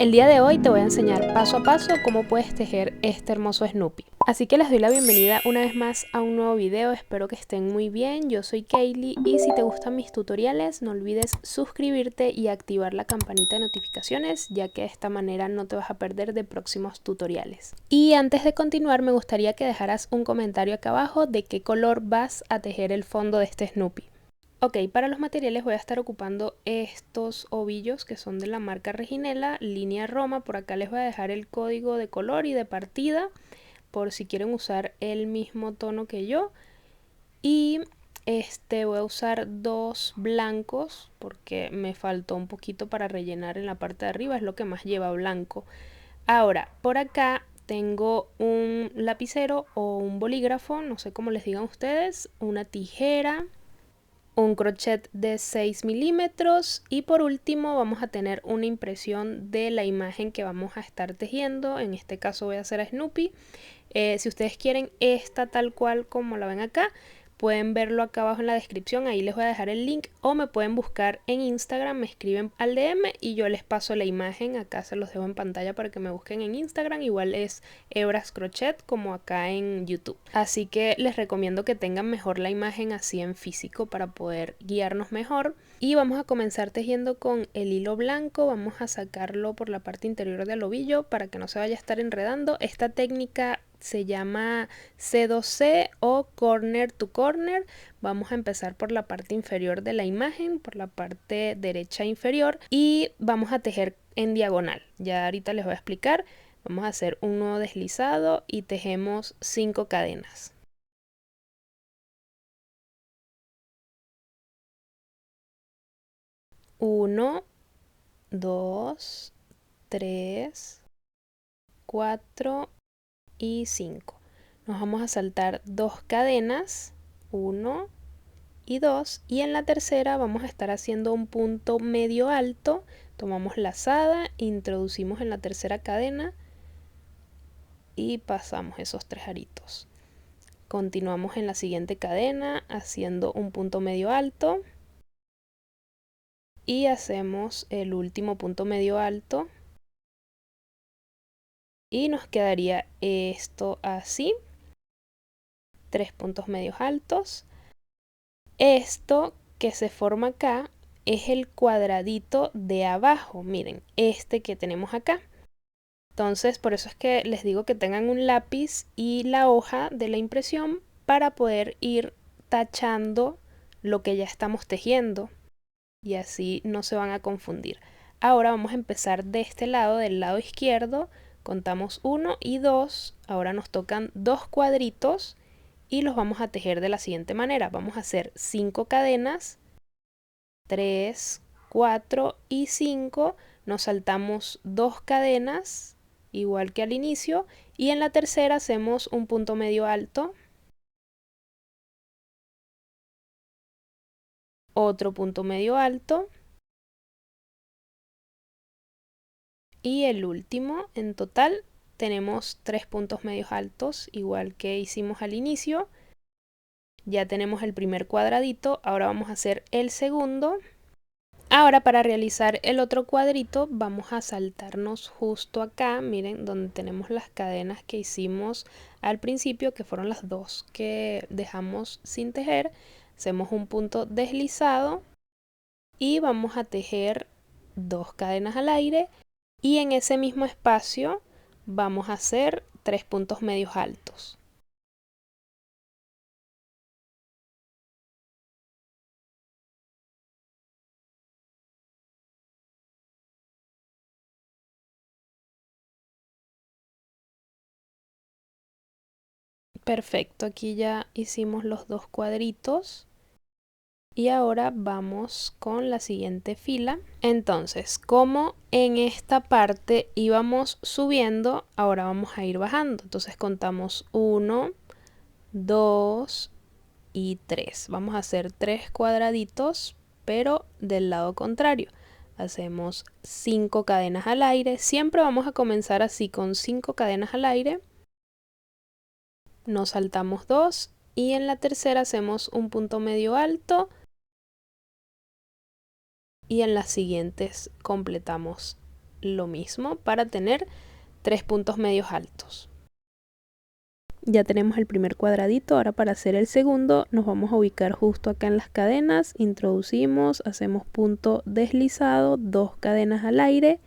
El día de hoy te voy a enseñar paso a paso cómo puedes tejer este hermoso Snoopy. Así que les doy la bienvenida una vez más a un nuevo video, espero que estén muy bien, yo soy Kaylee y si te gustan mis tutoriales no olvides suscribirte y activar la campanita de notificaciones, ya que de esta manera no te vas a perder de próximos tutoriales. Y antes de continuar me gustaría que dejaras un comentario acá abajo de qué color vas a tejer el fondo de este Snoopy. Ok, para los materiales voy a estar ocupando estos ovillos que son de la marca Reginela, línea Roma. Por acá les voy a dejar el código de color y de partida por si quieren usar el mismo tono que yo. Y voy a usar dos blancos porque me faltó un poquito para rellenar en la parte de arriba, es lo que más lleva blanco. Ahora, por acá tengo un lapicero o un bolígrafo, no sé cómo les digan ustedes, una tijera, un crochet de 6 milímetros y por último vamos a tener una impresión de la imagen que vamos a estar tejiendo. En este caso voy a hacer a Snoopy. Si ustedes quieren esta tal cual como la ven acá, pueden verlo acá abajo en la descripción, ahí les voy a dejar el link, o me pueden buscar en Instagram, me escriben al DM y yo les paso la imagen. Acá se los dejo en pantalla para que me busquen en Instagram, igual es Hebras Crochet como acá en YouTube. Así que les recomiendo que tengan mejor la imagen así en físico para poder guiarnos mejor. Y vamos a comenzar tejiendo con el hilo blanco, vamos a sacarlo por la parte interior del ovillo para que no se vaya a estar enredando. Esta técnica se llama C2C o corner to corner. Vamos a empezar por la parte inferior de la imagen, por la parte derecha inferior, y vamos a tejer en diagonal. Ya ahorita les voy a explicar. Vamos a hacer un nudo deslizado y tejemos 5 cadenas. Uno, 2, 3, 4 y 5. Nos vamos a saltar 2 cadenas, 1 y 2, y en la tercera vamos a estar haciendo un punto medio alto. Tomamos lazada, introducimos en la tercera cadena y pasamos esos 3 aritos. Continuamos en la siguiente cadena haciendo un punto medio alto y hacemos el último punto medio alto y nos quedaría esto así, 3 puntos medios altos. Esto que se forma acá es el cuadradito de abajo, miren, este que tenemos acá. Entonces por eso es que les digo que tengan un lápiz y la hoja de la impresión para poder ir tachando lo que ya estamos tejiendo y así no se van a confundir. Ahora vamos a empezar de este lado, del lado izquierdo. Contamos 1 y 2, ahora nos tocan 2 cuadritos y los vamos a tejer de la siguiente manera. Vamos a hacer 5 cadenas, 3, 4 y 5, nos saltamos 2 cadenas igual que al inicio y en la tercera hacemos un punto medio alto, otro punto medio alto y el último. En total tenemos 3 puntos medios altos igual que hicimos al inicio. Ya tenemos el primer cuadradito, ahora vamos a hacer el segundo. Ahora para realizar el otro cuadrito vamos a saltarnos justo acá, miren, donde tenemos las cadenas que hicimos al principio, que fueron las 2 que dejamos sin tejer. Hacemos un punto deslizado y vamos a tejer 2 cadenas al aire y en ese mismo espacio vamos a hacer 3 puntos medios altos. Perfecto, aquí ya hicimos los 2 cuadritos. Y ahora vamos con la siguiente fila. Entonces, como en esta parte íbamos subiendo, ahora vamos a ir bajando. Entonces contamos 1, 2 y 3. Vamos a hacer 3 cuadraditos, pero del lado contrario. Hacemos 5 cadenas al aire. Siempre vamos a comenzar así con 5 cadenas al aire. Nos saltamos 2 y en la tercera hacemos un punto medio alto. Y en las siguientes completamos lo mismo para tener 3 puntos medios altos. Ya tenemos el primer cuadradito. Ahora para hacer el segundo nos vamos a ubicar justo acá en las cadenas, introducimos, hacemos punto deslizado, 2 cadenas al aire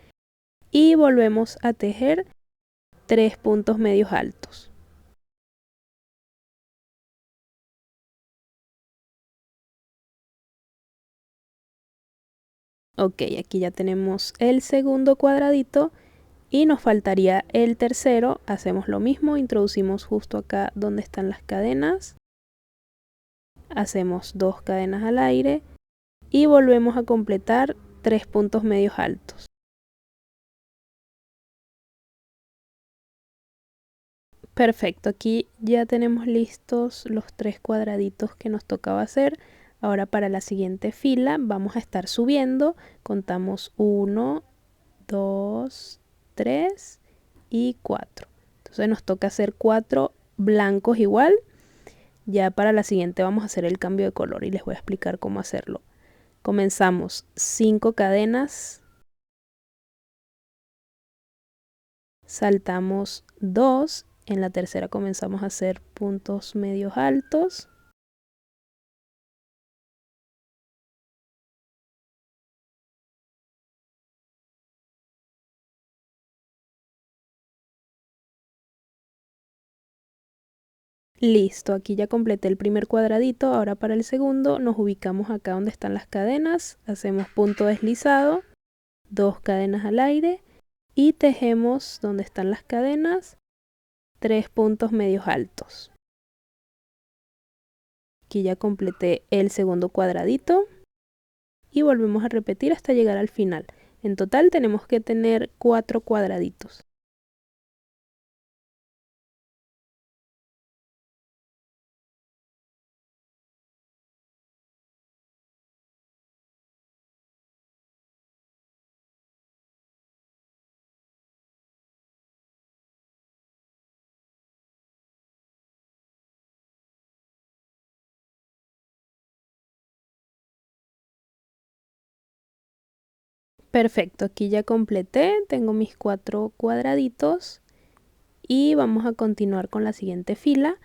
y volvemos a tejer 3 puntos medios altos. Ok, aquí ya tenemos el segundo cuadradito y nos faltaría el tercero. Hacemos lo mismo, introducimos justo acá donde están las cadenas, hacemos 2 cadenas al aire y volvemos a completar 3 puntos medios altos. Perfecto, aquí ya tenemos listos los 3 cuadraditos que nos tocaba hacer. Ahora para la siguiente fila vamos a estar subiendo, contamos 1, 2, 3 y 4. Entonces nos toca hacer 4 blancos igual. Ya para la siguiente vamos a hacer el cambio de color y les voy a explicar cómo hacerlo. Comenzamos 5 cadenas, saltamos 2, en la tercera comenzamos a hacer puntos medios altos. Listo, aquí ya completé el primer cuadradito. Ahora para el segundo nos ubicamos acá donde están las cadenas, hacemos punto deslizado, 2 cadenas al aire y tejemos donde están las cadenas 3 puntos medios altos. Aquí ya completé el segundo cuadradito y volvemos a repetir hasta llegar al final. En total tenemos que tener 4 cuadraditos. Perfecto, aquí ya completé, tengo mis 4 cuadraditos y vamos a continuar con la siguiente fila.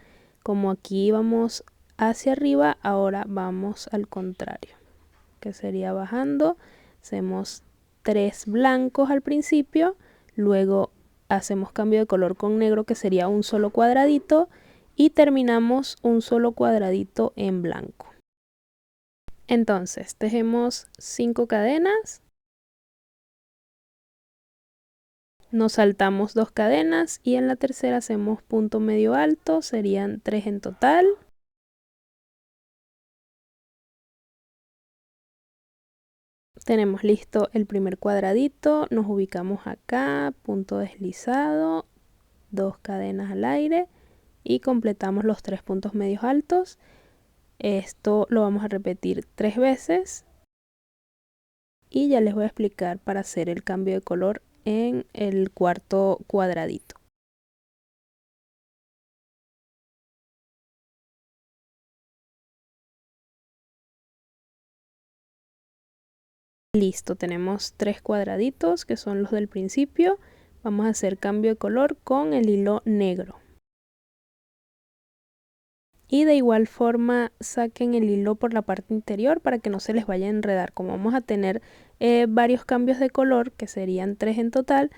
Como aquí vamos hacia arriba, ahora vamos al contrario, que sería bajando, hacemos 3 blancos al principio, luego hacemos cambio de color con negro que sería un solo cuadradito y terminamos un solo cuadradito en blanco. Entonces tejemos 5 cadenas, nos saltamos 2 cadenas y en la tercera hacemos punto medio alto, serían 3 en total. Tenemos listo el primer cuadradito, nos ubicamos acá, punto deslizado, 2 cadenas al aire y completamos los 3 puntos medios altos. Esto lo vamos a repetir 3 veces y ya les voy a explicar para hacer el cambio de color en el cuarto cuadradito. Listo, tenemos 3 cuadraditos que son los del principio. Vamos a hacer cambio de color con el hilo negro. Y de igual forma saquen el hilo por la parte interior para que no se les vaya a enredar. Como vamos a tener varios cambios de color, que serían 3 en total,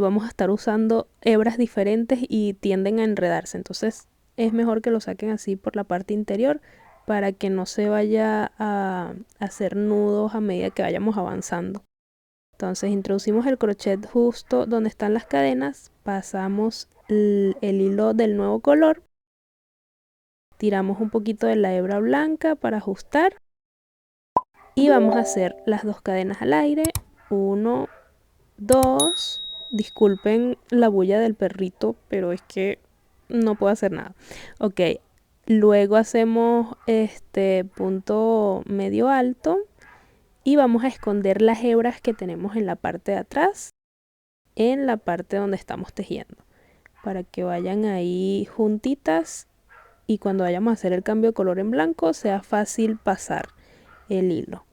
vamos a estar usando hebras diferentes y tienden a enredarse. Entonces es mejor que lo saquen así por la parte interior para que no se vaya a hacer nudos a medida que vayamos avanzando. Entonces introducimos el crochet justo donde están las cadenas, pasamos el hilo del nuevo color, tiramos un poquito de la hebra blanca para ajustar y vamos a hacer las 2 cadenas al aire, 1, 2, disculpen la bulla del perrito, pero es que no puedo hacer nada. Ok, luego hacemos este punto medio alto y vamos a esconder las hebras que tenemos en la parte de atrás, en la parte donde estamos tejiendo, para que vayan ahí juntitas y cuando vayamos a hacer el cambio de color en blanco sea fácil pasar el hilo.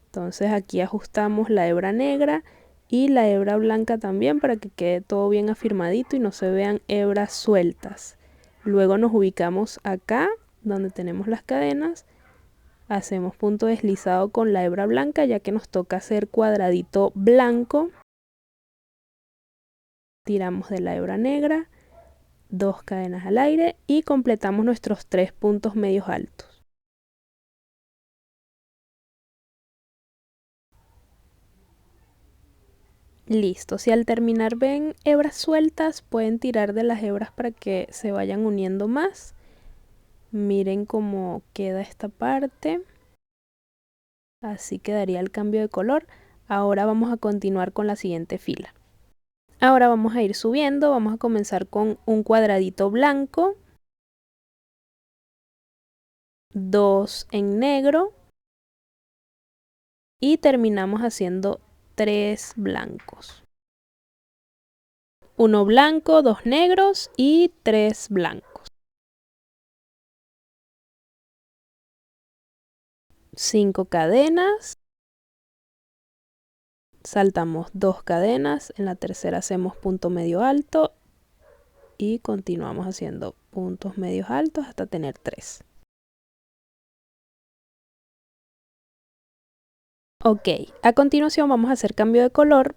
Entonces aquí ajustamos la hebra negra y la hebra blanca también para que quede todo bien afirmadito y no se vean hebras sueltas. Luego nos ubicamos acá donde tenemos las cadenas, hacemos punto deslizado con la hebra blanca ya que nos toca hacer cuadradito blanco. Tiramos de la hebra negra, 2 cadenas al aire y completamos nuestros 3 puntos medios altos. Listo, si al terminar ven hebras sueltas, pueden tirar de las hebras para que se vayan uniendo más. Miren cómo queda esta parte. Así quedaría el cambio de color. Ahora vamos a continuar con la siguiente fila. Ahora vamos a ir subiendo, vamos a comenzar con un cuadradito blanco, 2 en negro y terminamos haciendo 3 blancos. 1 blanco, 2 negros y 3 blancos. 5 cadenas. Saltamos 2 cadenas, en la tercera hacemos punto medio alto y continuamos haciendo puntos medios altos hasta tener 3. Ok, a continuación vamos a hacer cambio de color.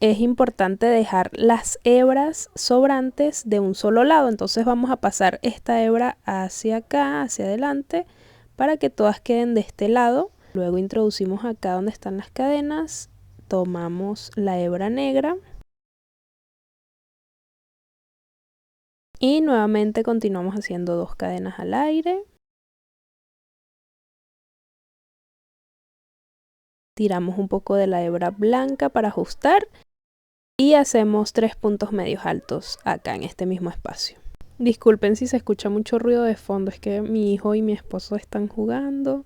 Es importante dejar las hebras sobrantes de un solo lado, entonces vamos a pasar esta hebra hacia acá, hacia adelante, para que todas queden de este lado. Luego introducimos acá donde están las cadenas, tomamos la hebra negra y nuevamente continuamos haciendo 2 cadenas al aire. Tiramos un poco de la hebra blanca para ajustar y hacemos 3 puntos medios altos acá en este mismo espacio. Disculpen si se escucha mucho ruido de fondo, es que mi hijo y mi esposo están jugando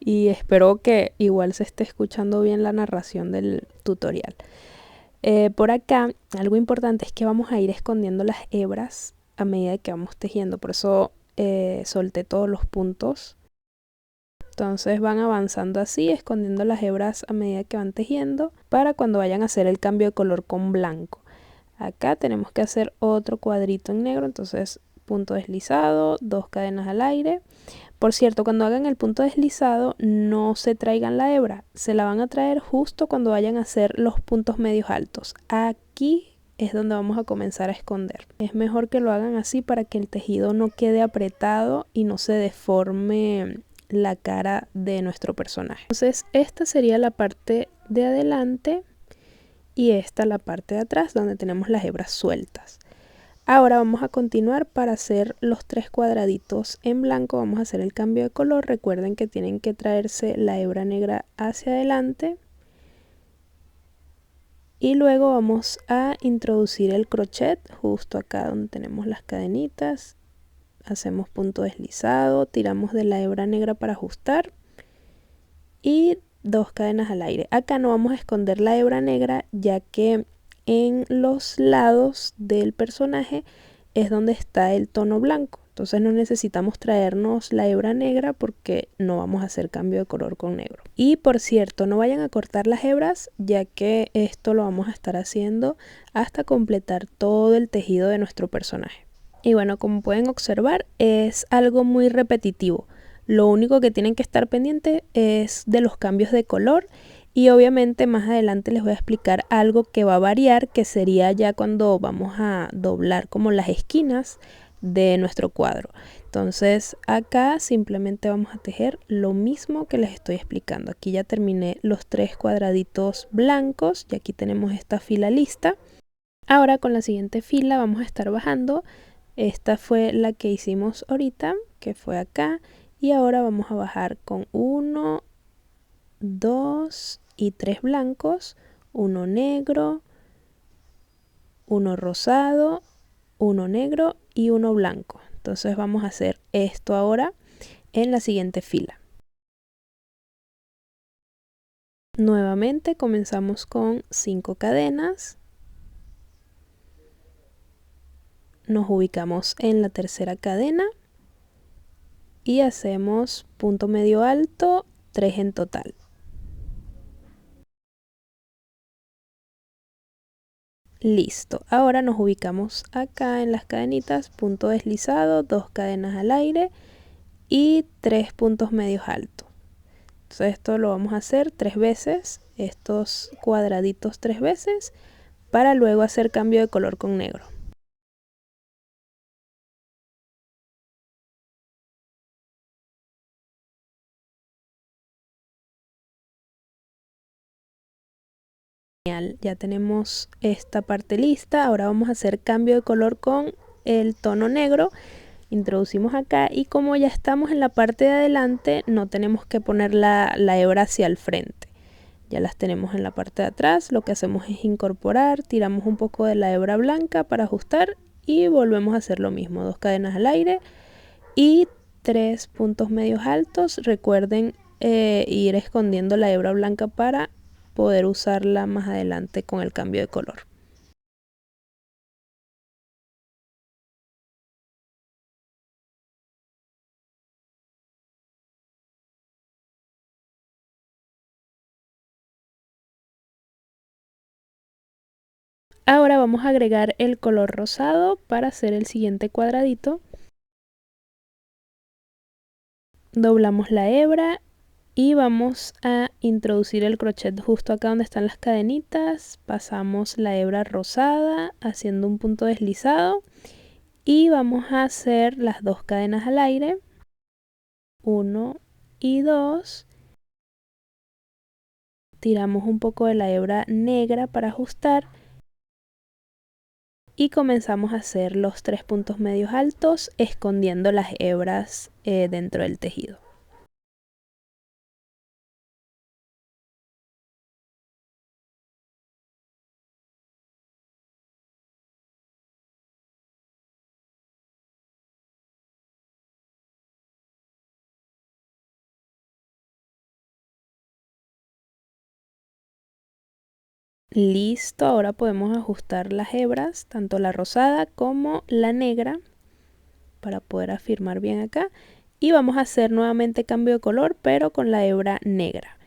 y espero que igual se esté escuchando bien la narración del tutorial. Por acá algo importante es que vamos a ir escondiendo las hebras a medida que vamos tejiendo, por eso solté todos los puntos. Entonces van avanzando así, escondiendo las hebras a medida que van tejiendo para cuando vayan a hacer el cambio de color con blanco. Acá tenemos que hacer otro cuadrito en negro, entonces punto deslizado, 2 cadenas al aire. Por cierto, cuando hagan el punto deslizado no se traigan la hebra, se la van a traer justo cuando vayan a hacer los puntos medios altos. Aquí es donde vamos a comenzar a esconder. Es mejor que lo hagan así para que el tejido no quede apretado y no se deforme la cara de nuestro personaje. Entonces esta sería la parte de adelante y esta la parte de atrás donde tenemos las hebras sueltas. Ahora vamos a continuar para hacer los 3 cuadraditos en blanco. Vamos a hacer el cambio de color. Recuerden que tienen que traerse la hebra negra hacia adelante y luego vamos a introducir el crochet justo acá donde tenemos las cadenitas. Hacemos punto deslizado, tiramos de la hebra negra para ajustar y 2 cadenas al aire. Acá no vamos a esconder la hebra negra ya que en los lados del personaje es donde está el tono blanco. Entonces no necesitamos traernos la hebra negra porque no vamos a hacer cambio de color con negro. Y por cierto, no vayan a cortar las hebras ya que esto lo vamos a estar haciendo hasta completar todo el tejido de nuestro personaje. Y bueno, como pueden observar, es algo muy repetitivo. Lo único que tienen que estar pendiente es de los cambios de color y obviamente más adelante les voy a explicar algo que va a variar, que sería ya cuando vamos a doblar como las esquinas de nuestro cuadro. Entonces acá simplemente vamos a tejer lo mismo que les estoy explicando. Aquí ya terminé los 3 cuadraditos blancos y aquí tenemos esta fila lista. Ahora con la siguiente fila vamos a estar bajando. Esta fue la que hicimos ahorita, que fue acá. Y ahora vamos a bajar con 1, 2 y 3 blancos, 1 negro, 1 rosado, 1 negro y 1 blanco. Entonces vamos a hacer esto ahora en la siguiente fila. Nuevamente comenzamos con 5 cadenas. Nos ubicamos en la tercera cadena y hacemos punto medio alto, 3 en total. Listo, ahora nos ubicamos acá en las cadenitas, punto deslizado, 2 cadenas al aire y 3 puntos medios altos. Entonces esto lo vamos a hacer 3 veces, estos cuadraditos 3 veces, para luego hacer cambio de color con negro. Genial, ya tenemos esta parte lista. Ahora vamos a hacer cambio de color con el tono negro. Introducimos acá y como ya estamos en la parte de adelante, no tenemos que poner la hebra hacia el frente. Ya las tenemos en la parte de atrás. Lo que hacemos es incorporar, tiramos un poco de la hebra blanca para ajustar y volvemos a hacer lo mismo. 2 cadenas al aire y 3 puntos medios altos. Recuerden ir escondiendo la hebra blanca para poder usarla más adelante con el cambio de color. Ahora vamos a agregar el color rosado para hacer el siguiente cuadradito. Doblamos la hebra y vamos a introducir el crochet justo acá donde están las cadenitas. Pasamos la hebra rosada haciendo un punto deslizado y vamos a hacer las 2 cadenas al aire, 1 y 2. Tiramos un poco de la hebra negra para ajustar y comenzamos a hacer los 3 puntos medios altos escondiendo las hebras dentro del tejido. Listo, ahora podemos ajustar las hebras, tanto la rosada como la negra, para poder afirmar bien acá. Y vamos a hacer nuevamente cambio de color, pero con la hebra negra.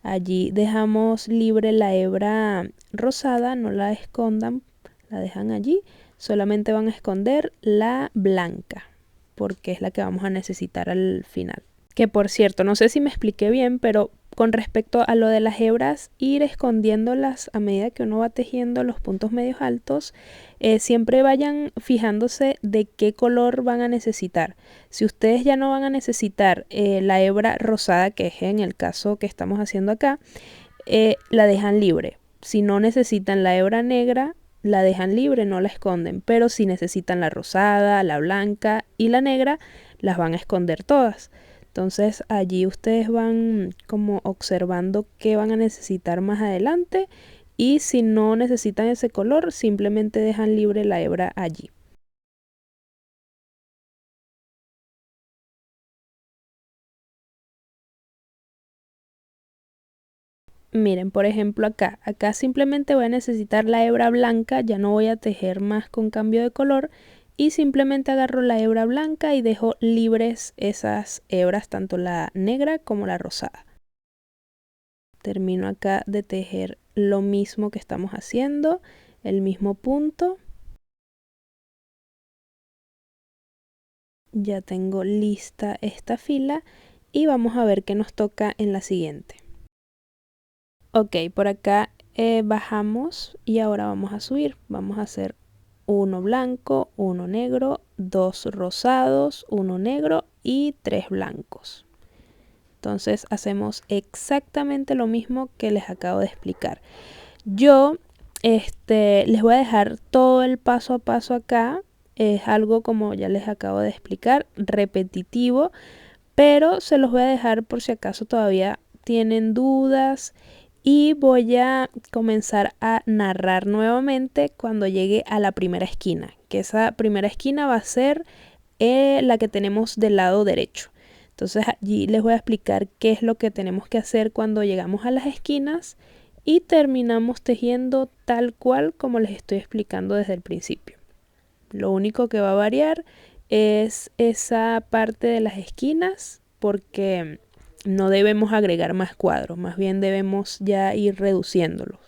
Allí dejamos libre la hebra rosada, no la escondan, la dejan allí. Solamente van a esconder la blanca, porque es la que vamos a necesitar al final. Que por cierto, no sé si me expliqué bien, pero con respecto a lo de las hebras, ir escondiéndolas a medida que uno va tejiendo los puntos medios altos, siempre vayan fijándose de qué color van a necesitar. Si ustedes ya no van a necesitar la hebra rosada, que es en el caso que estamos haciendo acá, la dejan libre. Si no necesitan la hebra negra, la dejan libre, no la esconden. Pero si necesitan la rosada, la blanca y la negra, las van a esconder todas. Entonces allí ustedes van como observando qué van a necesitar más adelante y si no necesitan ese color simplemente dejan libre la hebra allí. Miren, por ejemplo acá simplemente voy a necesitar la hebra blanca, ya no voy a tejer más con cambio de color y simplemente agarro la hebra blanca y dejo libres esas hebras, tanto la negra como la rosada. Termino acá de tejer lo mismo que estamos haciendo, el mismo punto. Ya tengo lista esta fila y vamos a ver qué nos toca en la siguiente. Ok, por acá bajamos y ahora vamos a subir. Vamos a hacer uno blanco, uno negro, 2 rosados, uno negro y 3 blancos. Entonces hacemos exactamente lo mismo que les acabo de explicar. Yo les voy a dejar todo el paso a paso acá. Es algo, como ya les acabo de explicar, repetitivo, pero se los voy a dejar por si acaso todavía tienen dudas y voy a comenzar a narrar nuevamente cuando llegue a la primera esquina, que esa primera esquina va a ser la que tenemos del lado derecho. Entonces allí les voy a explicar qué es lo que tenemos que hacer cuando llegamos a las esquinas y terminamos tejiendo tal cual como les estoy explicando desde el principio. Lo único que va a variar es esa parte de las esquinas, porque no debemos agregar más cuadros, más bien debemos ya ir reduciéndolos.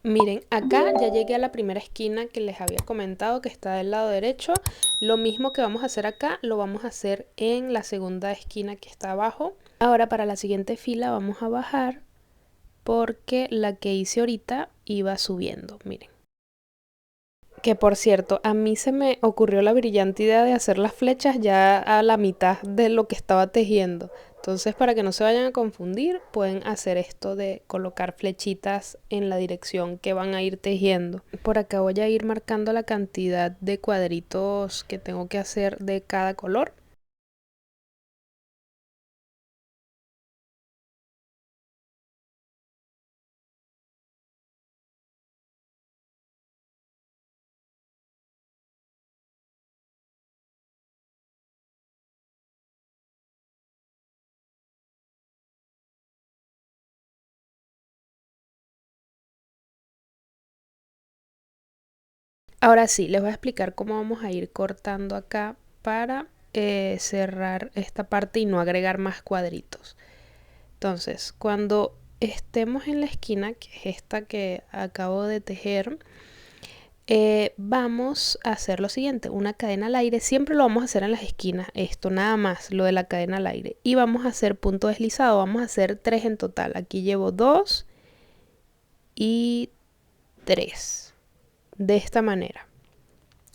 Miren, acá ya llegué a la primera esquina que les había comentado que está del lado derecho. Lo mismo que vamos a hacer acá, lo vamos a hacer en la segunda esquina que está abajo. Ahora para la siguiente fila vamos a bajar porque la que hice ahorita iba subiendo, miren. Que por cierto, a mí se me ocurrió la brillante idea de hacer las flechas ya a la mitad de lo que estaba tejiendo. Entonces, para que no se vayan a confundir, pueden hacer esto de colocar flechitas en la dirección que van a ir tejiendo. Por acá voy a ir marcando la cantidad de cuadritos que tengo que hacer de cada color. Ahora sí, les voy a explicar cómo vamos a ir cortando acá para cerrar esta parte y no agregar más cuadritos. Entonces, cuando estemos en la esquina, que es esta que acabo de tejer, vamos a hacer lo siguiente, una cadena al aire. Siempre lo vamos a hacer en las esquinas, esto nada más, lo de la cadena al aire. Y vamos a hacer punto deslizado, vamos a hacer 3 en total. Aquí llevo 2 y 3, de esta manera.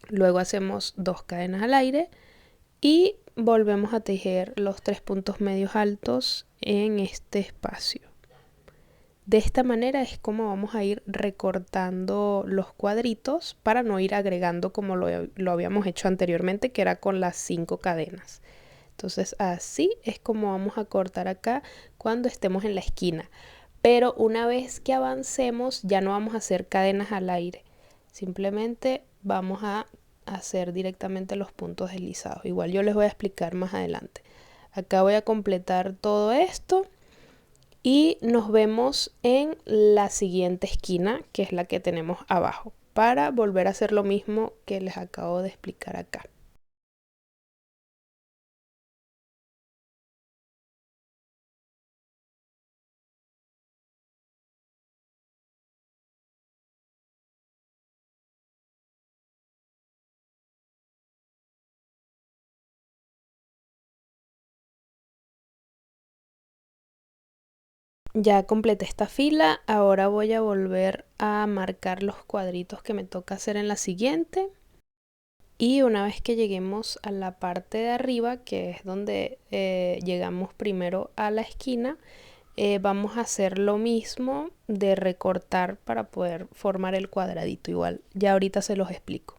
Luego hacemos 2 cadenas al aire y volvemos a tejer los 3 puntos medios altos en este espacio. De esta manera es como vamos a ir recortando los cuadritos para no ir agregando como lo habíamos hecho anteriormente, que era con las 5 cadenas. Entonces así es como vamos a cortar acá cuando estemos en la esquina. Pero una vez que avancemos ya no vamos a hacer cadenas al aire. Simplemente vamos a hacer directamente los puntos deslizados. Igual yo les voy a explicar más adelante. Acá voy a completar todo esto. Y nos vemos en la siguiente esquina, que es la que tenemos abajo, para volver a hacer lo mismo que les acabo de explicar acá. Ya completé esta fila, ahora voy a volver a marcar los cuadritos que me toca hacer en la siguiente. Y una vez que lleguemos a la parte de arriba, que es donde llegamos primero a la esquina, vamos a hacer lo mismo de recortar para poder formar el cuadradito. Igual, ya ahorita se los explico.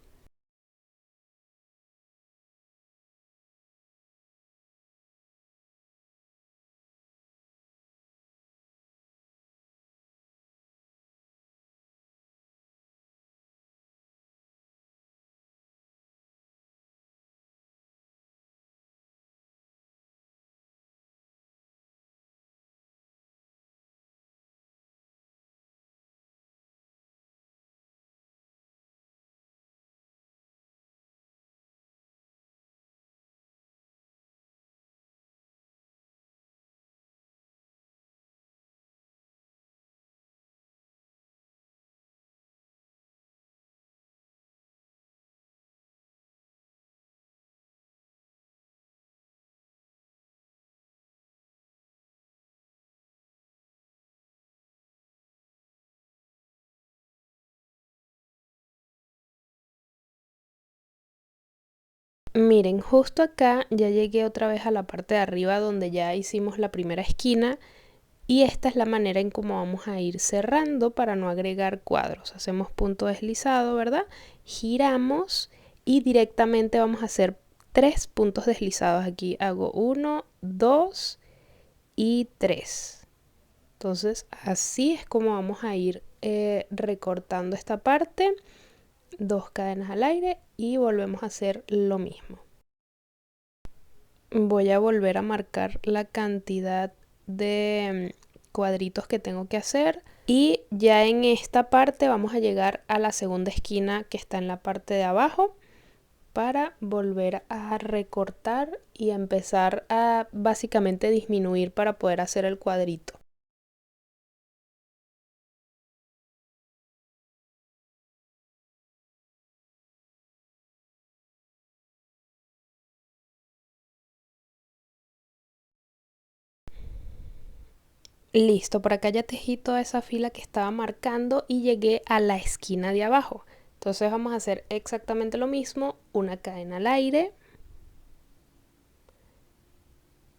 Miren, justo acá ya llegué otra vez a la parte de arriba donde ya hicimos la primera esquina y esta es la manera en cómo vamos a ir cerrando para no agregar cuadros. Hacemos punto deslizado, ¿verdad? Giramos y directamente vamos a hacer 3 puntos deslizados. Aquí hago 1, 2 y 3. Entonces así es como vamos a ir recortando esta parte. 2 cadenas al aire y volvemos a hacer lo mismo. Voy a volver a marcar la cantidad de cuadritos que tengo que hacer y ya en esta parte vamos a llegar a la segunda esquina que está en la parte de abajo para volver a recortar y empezar a básicamente disminuir para poder hacer el cuadrito. Listo, por acá ya tejí toda esa fila que estaba marcando y llegué a la esquina de abajo. Entonces vamos a hacer exactamente lo mismo, una cadena al aire,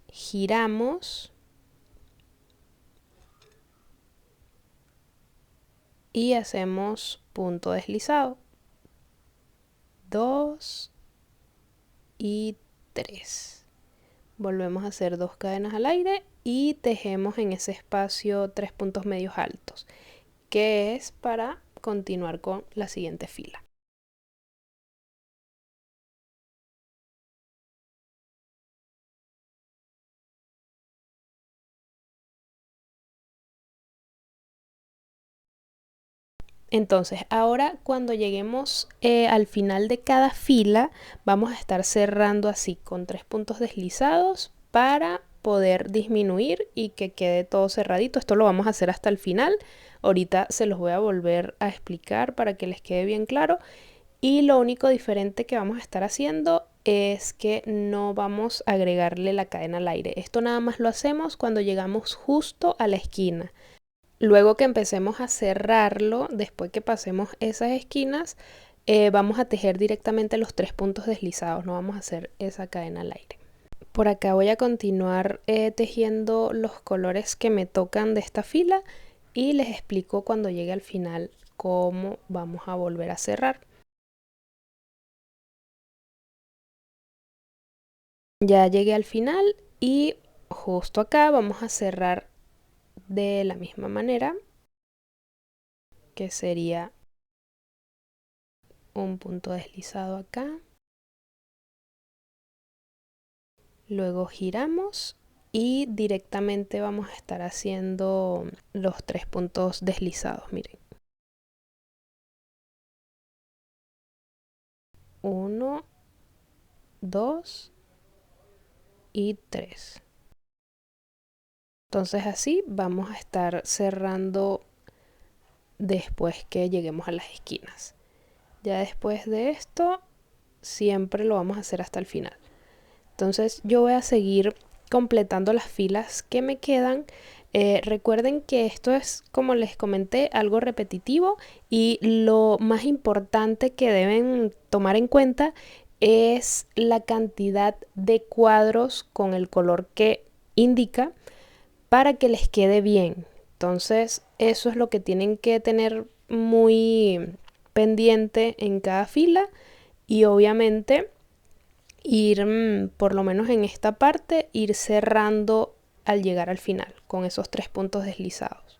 giramos y hacemos punto deslizado. 2 y 3. Volvemos a hacer 2 cadenas al aire y tejemos en ese espacio 3 puntos medios altos, que es para continuar con la siguiente fila. Entonces, ahora cuando lleguemos al final de cada fila, vamos a estar cerrando así con 3 puntos deslizados para poder disminuir y que quede todo cerradito. Esto lo vamos a hacer hasta el final. Ahorita se los voy a volver a explicar para que les quede bien claro. Y lo único diferente que vamos a estar haciendo es que no vamos a agregarle la cadena al aire. Esto nada más lo hacemos cuando llegamos justo a la esquina. Luego que empecemos a cerrarlo, después que pasemos esas esquinas, vamos a tejer directamente los 3 puntos deslizados, no vamos a hacer esa cadena al aire. Por acá voy a continuar tejiendo los colores que me tocan de esta fila y les explico cuando llegue al final cómo vamos a volver a cerrar. Ya llegué al final y justo acá vamos a cerrar de la misma manera, que sería un punto deslizado acá. Luego giramos y directamente vamos a estar haciendo los 3 puntos deslizados, miren. 1, 2 y 3. Entonces así vamos a estar cerrando después que lleguemos a las esquinas. Ya después de esto, siempre lo vamos a hacer hasta el final. Entonces yo voy a seguir completando las filas que me quedan. Recuerden que esto es, como les comenté, algo repetitivo y lo más importante que deben tomar en cuenta es la cantidad de cuadros con el color que indica para que les quede bien. Entonces eso es lo que tienen que tener muy pendiente en cada fila y obviamente ir, por lo menos en esta parte, ir cerrando al llegar al final con esos 3 puntos deslizados.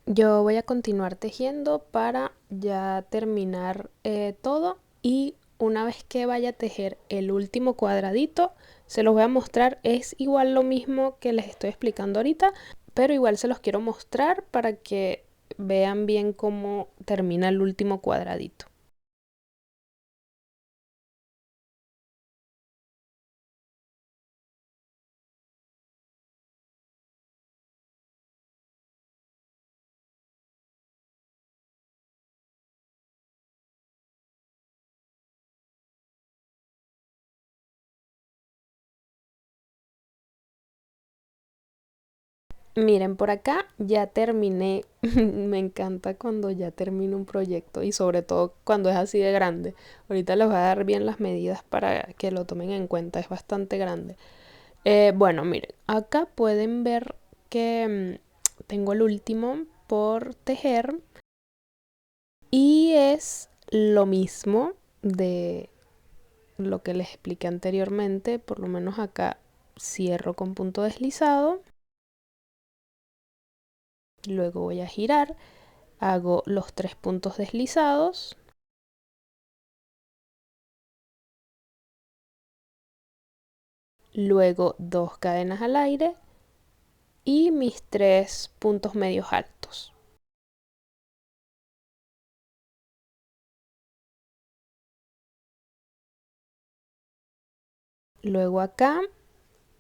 Yo voy a continuar tejiendo para ya terminar todo y una vez que vaya a tejer el último cuadradito, se los voy a mostrar. Es igual lo mismo que les estoy explicando ahorita, pero igual se los quiero mostrar para que vean bien cómo termina el último cuadradito. Miren, por acá ya terminé. Me encanta cuando ya termino un proyecto y sobre todo cuando es así de grande. Ahorita les voy a dar bien las medidas para que lo tomen en cuenta. Es bastante grande. Bueno, miren, acá pueden ver que tengo el último por tejer y es lo mismo de lo que les expliqué anteriormente. Por lo menos acá cierro con punto deslizado. Luego voy a girar. Hago los 3 puntos deslizados, luego 2 cadenas al aire y mis 3 puntos medios altos. Luego acá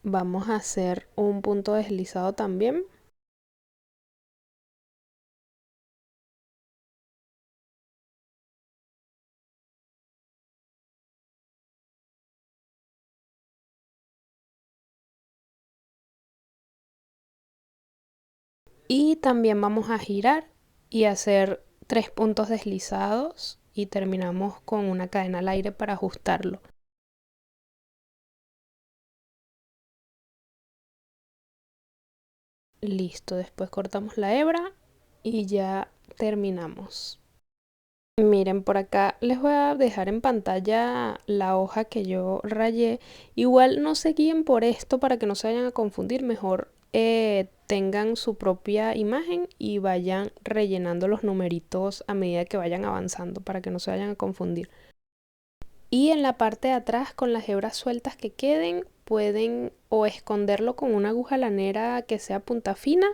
vamos a hacer un punto deslizado también. Y también vamos a girar y hacer 3 puntos deslizados y terminamos con una cadena al aire para ajustarlo. Listo, después cortamos la hebra y ya terminamos. Miren, por acá les voy a dejar en pantalla la hoja que yo rayé. Igual no se guíen por esto para que no se vayan a confundir. Mejor tengan su propia imagen y vayan rellenando los numeritos a medida que vayan avanzando para que no se vayan a confundir. Y en la parte de atrás, con las hebras sueltas que queden, pueden o esconderlo con una aguja lanera que sea punta fina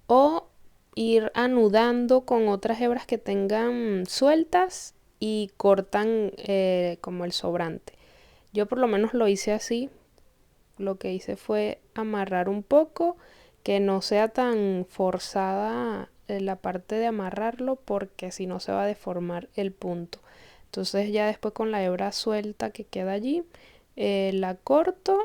o ir anudando con otras hebras que tengan sueltas y cortan como el sobrante. Yo por lo menos lo hice así. Lo que hice fue amarrar un poco, que no sea tan forzada la parte de amarrarlo porque si no se va a deformar el punto. Entonces ya después con la hebra suelta que queda allí, la corto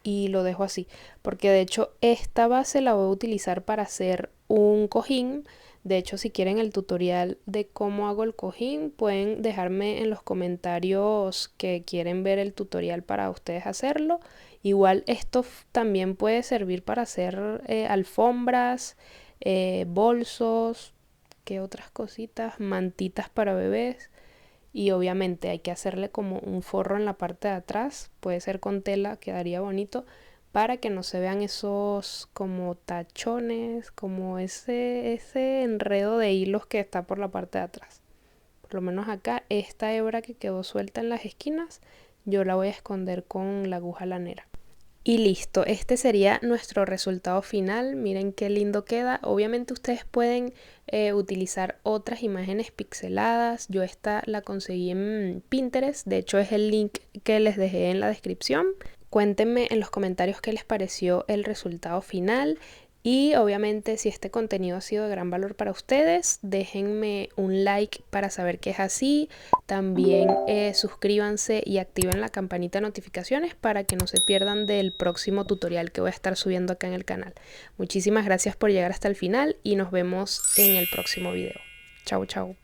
y lo dejo así, porque de hecho esta base la voy a utilizar para hacer un cojín. De hecho, si quieren el tutorial de cómo hago el cojín, pueden dejarme en los comentarios que quieren ver el tutorial para ustedes hacerlo. Igual esto también puede servir para hacer alfombras, bolsos, que otras cositas, mantitas para bebés. Y obviamente hay que hacerle como un forro en la parte de atrás, puede ser con tela, quedaría bonito, para que no se vean esos como tachones, como ese enredo de hilos que está por la parte de atrás. Por lo menos acá, esta hebra que quedó suelta en las esquinas, yo la voy a esconder con la aguja lanera. Y listo, este sería nuestro resultado final. Miren qué lindo queda. Obviamente ustedes pueden utilizar otras imágenes pixeladas. Yo esta la conseguí en Pinterest. De hecho es el link que les dejé en la descripción. Cuéntenme en los comentarios qué les pareció el resultado final. Y obviamente si este contenido ha sido de gran valor para ustedes, déjenme un like para saber que es así. También suscríbanse y activen la campanita de notificaciones para que no se pierdan del próximo tutorial que voy a estar subiendo acá en el canal. Muchísimas gracias por llegar hasta el final y nos vemos en el próximo video. Chau, chau.